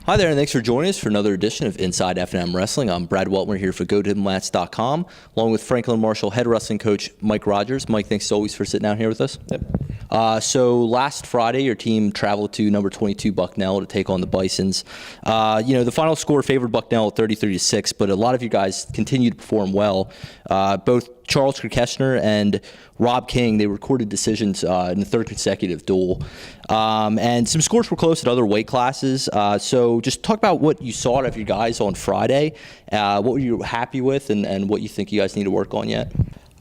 Hi there, and thanks for joining us for another edition of Inside F&M Wrestling. I'm Brad Weltmer here for GoDiplomats.com, along with Franklin Marshall head wrestling coach Mike Rogers. Mike, thanks as always for sitting down here with us. Yep. So last Friday, your team traveled to number 22 Bucknell to take on the Bisons. The final score favored Bucknell at 33-6, but a lot of you guys continued to perform well. Both Charles Kirkeshner and Rob King, they recorded decisions in the third consecutive duel. And some scores were close at other weight classes. So just talk about what you saw out of your guys on Friday. What were you happy with and what you think you guys need to work on yet?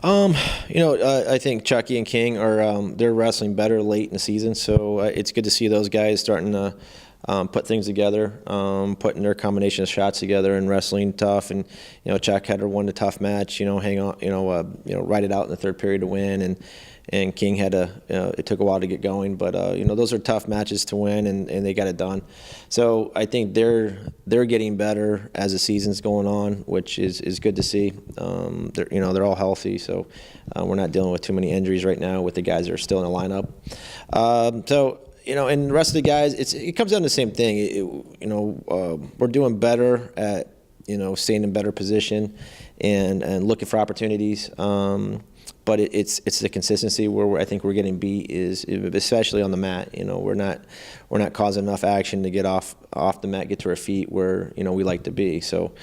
I think Chucky and King are they're wrestling better late in the season, so it's good to see those guys starting to put things together, putting their combination of shots together and wrestling tough. And Chuck had won a tough match, hang on, ride it out in the third period to win, and King had it took a while to get going, but those are tough matches to win, and they got it done. So I think they're getting better as the season's going on, which is good to see. They're all healthy, so we're not dealing with too many injuries right now with the guys that are still in the lineup. And the rest of the guys, it comes down to the same thing. We're doing better at staying in better position and looking for opportunities. But it's the consistency where I think we're getting beat is especially on the mat. We're not causing enough action to get off the mat, get to our feet where we like to be. So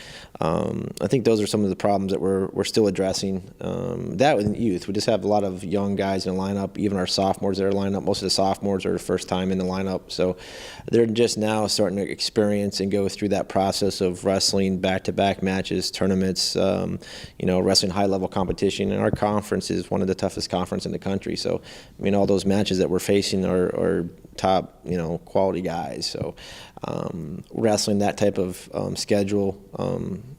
I think those are some of the problems that we're still addressing. That with youth, we just have a lot of young guys in the lineup. Even our sophomores that are lined up, most of the sophomores are the first time in the lineup. So they're just now starting to experience and go through that process of wrestling back-to-back matches, tournaments, wrestling high-level competition. And our conference is one of the toughest conferences in the country. So all those matches that we're facing are top quality guys. So wrestling that type of schedule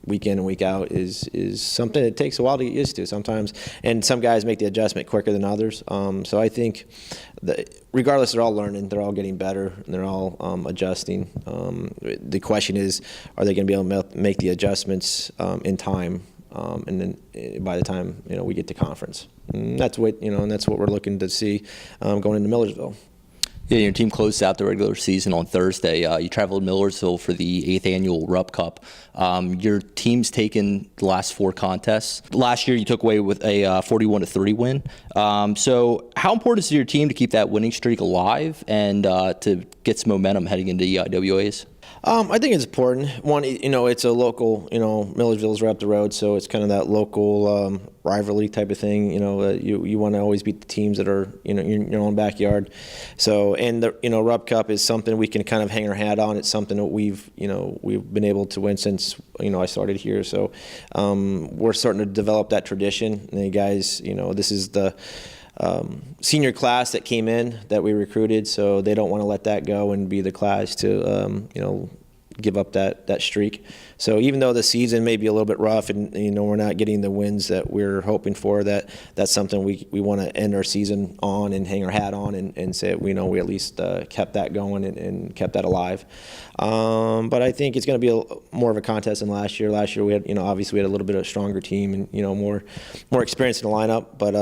week in and week out is something that takes a while to get used to sometimes, and some guys make the adjustment quicker than others. So I think that regardless, they're all learning, they're all getting better, and they're all adjusting. The question is, are they going to be able to make the adjustments in time? And then by the time we get to conference, and that's what we're looking to see going into Millersville. Yeah, your team closed out the regular season on Thursday. You traveled to Millersville for the 8th annual Rupp Cup. Your team's taken the last 4 contests. Last year, you took away with a 41-30 win. So how important is it to your team to keep that winning streak alive and to get some momentum heading into the IWAs? I think it's important. One, it's a local, Millersville's right up the road, so it's kind of that local rivalry type of thing. You want to always beat the teams that are, in your own backyard. So, and the, Rupp Cup is something we can kind of hang our hat on. It's something that we've been able to win since, I started here. So, we're starting to develop that tradition. And the guys, this is the senior class that came in that we recruited, so they don't want to let that go and be the class to give up that streak. So even though the season may be a little bit rough and we're not getting the wins that we're hoping for, that's something we want to end our season on and hang our hat on and say we at least kept that going and kept that alive. But I think it's going to be more of a contest than last year. Last year we had obviously we had a little bit of a stronger team and more experience in the lineup. But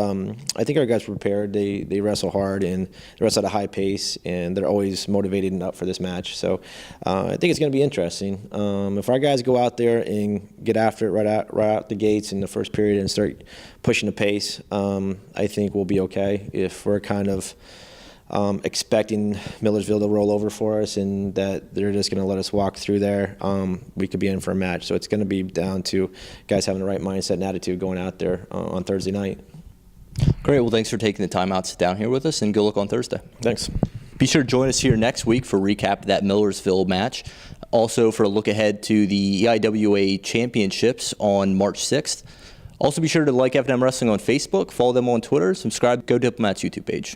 I think our guys were prepared. They wrestle hard and they wrestle at a high pace, and they're always motivated and up for this match. So I think it's going to be interesting. If our guys go out there and get after it right out the gates in the first period and start pushing the pace, I think we'll be okay. If we're kind of expecting Millersville to roll over for us and that they're just going to let us walk through there, we could be in for a match. So it's going to be down to guys having the right mindset and attitude going out there on Thursday night. Great. Well, thanks for taking the time out to sit down here with us, and good luck on Thursday. Thanks. Be sure to join us here next week for a recap of that Millersville match. Also for a look ahead to the EIWA Championships on March 6th. Also be sure to like F&M Wrestling on Facebook, follow them on Twitter, subscribe to GoDiplomats YouTube page.